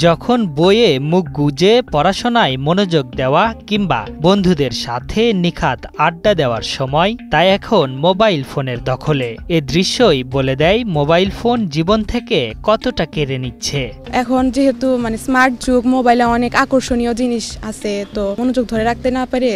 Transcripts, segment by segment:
যখন বইয়ে মুখ গুজে পড়াশোনায় মনোযোগ দেওয়া কিংবা বন্ধুদের সাথে নিখাত আড্ডা দেওয়ার সময় তা এখন মোবাইল ফোনের দখলে। এ দৃশ্যই বলে দেয় মোবাইল ফোন জীবন থেকে কতটা কেড়ে নিচ্ছে। এখন যেহেতু স্মার্ট যুগ, মোবাইলে অনেক আকর্ষণীয় জিনিস আছে, তো মনোযোগ ধরে রাখতে না পারে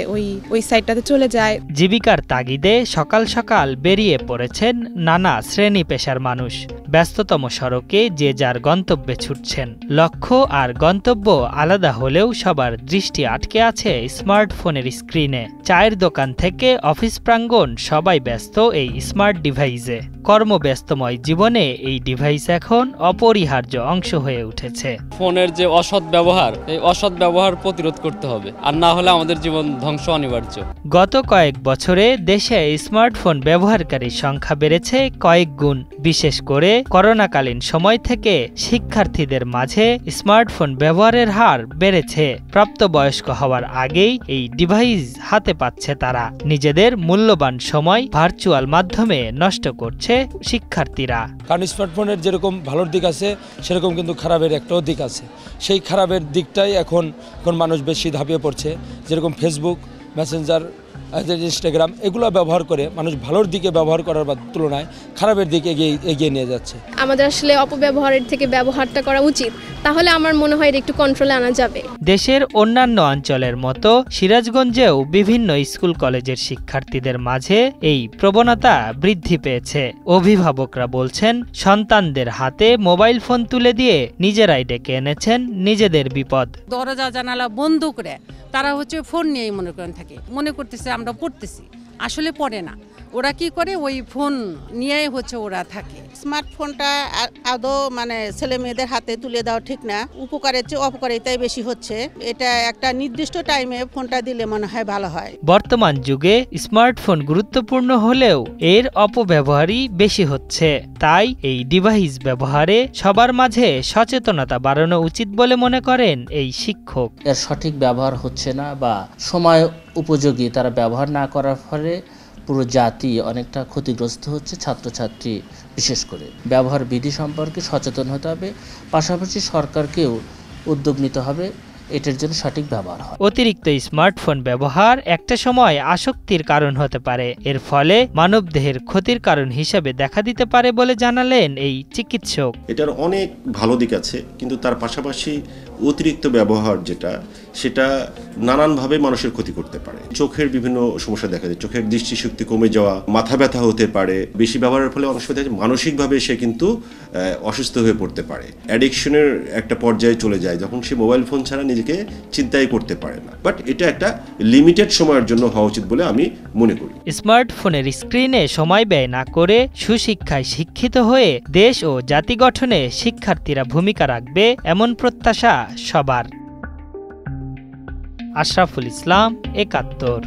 ওই সাইডটাতে চলে যায়। জীবিকার তাগিদে সকাল সকাল বেরিয়ে পড়েছেন নানা শ্রেণী পেশার মানুষ। ব্যস্ততম সড়কে যে যার গন্তব্যে ছুটছেন। লক্ষ্য আর গন্তব্য আলাদা হলেও সবার দৃষ্টি আটকে আছে স্মার্টফোনের স্ক্রিনে। চায়ের দোকান থেকে অফিস প্রাঙ্গণ সবাই ব্যস্ত এই স্মার্ট ডিভাইসে। কর্মব্যস্তময় জীবনে এই ডিভাইস এখন অপরিহার্য অংশ হয়ে উঠেছে। ফোনের যে অসৎ ব্যবহার, এই অসৎ ব্যবহার প্রতিরোধ করতে হবে, আর না হলে আমাদের জীবন ধ্বংস অনিবার্য। গত কয়েক বছরে দেশে স্মার্টফোন ব্যবহারকারীর সংখ্যা বেড়েছে কয়েক গুণ। বিশেষ করে করোনাকালীন সময় থেকে শিক্ষার্থীদের মাঝে স্মার্টফোন ব্যবহারের হার বেড়েছে। প্রাপ্তবয়স্ক হওয়ার আগেই এই ডিভাইস হাতে পাচ্ছে তারা। নিজেদের মূল্যবান সময় ভার্চুয়াল মাধ্যমে নষ্ট করছে শিক্ষার্থীরা। কারণ স্মার্টফোনের যেরকম ভালোর দিক আছে, সেরকম কিন্তু খারাপের একটাও দিক আছে। সেই খারাপের দিকটাই এখন মানুষ বেশি ধাপিয়ে পড়ছে। যেরকম ফেসবুক, মেসেঞ্জার, ইনস্টাগ্রাম এগুলো ব্যবহার করে মানুষ ভালোর দিকে ব্যবহার করার তুলনায় খারাপের দিকে এগিয়ে নিয়ে যাচ্ছে। আমাদের আসলে অপব্যবহারের থেকে ব্যবহারটা করা উচিত, তাহলে আমার মনে হয় একটু কন্ট্রোলে আনা যাবে। দেশের অন্যান্য অঞ্চলের মতো সিরাজগঞ্জেও বিভিন্ন স্কুল কলেজের শিক্ষার্থীদের মাঝে এই প্রবণতা বৃদ্ধি পেয়েছে। অভিভাবকরা বলছেন, সন্তানদের হাতে মোবাইল ফোন তুলে দিয়ে নিজেরাই ডেকে এনেছেন নিজেদের বিপদ। দরজা জানালা বন্ধ করে তারা ফোন নিয়েই মনে করতেছে আমরা পড়তেছি, আসলে পড়ে না। ওরা কি করে, ওই ফোন নিয়েই ওরা থাকে। স্মার্টফোনটা আদৌ ছেলে মেয়েদের হাতে তুলে দেওয়া ঠিক না। উপকারের চেয়ে অপকারিতাই বেশি হচ্ছে। এটা একটা নির্দিষ্ট টাইমে ফোনটা দিলে মনে হয় ভালো হয়। বর্তমান যুগে স্মার্টফোন গুরুত্বপূর্ণ হলেও এর অপব্যবহারই বেশি হচ্ছে। তাই এই ডিভাইস ব্যবহারে সবার মাঝে সচেতনতা বাড়ানো উচিত বলে মনে করেন এই শিক্ষক। এর সঠিক ব্যবহার হচ্ছে না বা সময় উপযোগী তারা ব্যবহার না করার ফলে পুরো জাতি অনেকটা ক্ষতিগ্রস্ত হচ্ছে, ছাত্রছাত্রী বিশেষ করে। ব্যবহার বিধি সম্পর্কে সচেতন হতে হবে, পাশাপাশি সরকারকেও উদ্যোগ নিতে হবে এটার জন্য সঠিক ব্যবহার হয়। অতিরিক্ত স্মার্টফোন ব্যবহার একটা সময় আসক্তির কারণ হতে পারে। এর ফলে মানবদেহের ক্ষতির কারণ হিসেবে দেখা দিতে পারে বলে জানালেন এই চিকিৎসক। এটার অনেক ভালো দিক আছে, কিন্তু তার পাশাপাশি অতিরিক্ত ব্যবহার সেটা নানানভাবে মানুষের ক্ষতি করতে পারে। চোখের বিভিন্ন সমস্যা দেখা যায়, চোখের দৃষ্টিশক্তি কমে যাওয়া, মাথা ব্যথা হতে পারে। বেশি ব্যবহারের ফলে অনেক সময় মানসিকভাবে সে কিন্তু অসুস্থ হয়ে পড়তে পারে। অ্যাডিকশনের একটা পর্যায়ে চলে যায়, যখন সে মোবাইল ফোন ছাড়া নিজেকে চিন্তাই করতে পারে না। বাট এটা একটা লিমিটেড সময়ের জন্য হওয়া উচিত বলে আমি মনে করি। স্মার্টফোনের স্ক্রিনে সময় ব্যয় না করে সুশিক্ষায় শিক্ষিত হয়ে দেশ ও জাতি গঠনে শিক্ষার্থীরা ভূমিকা রাখবে, এমন প্রত্যাশা সবার। আশরাফুল ইসলাম, ৭১।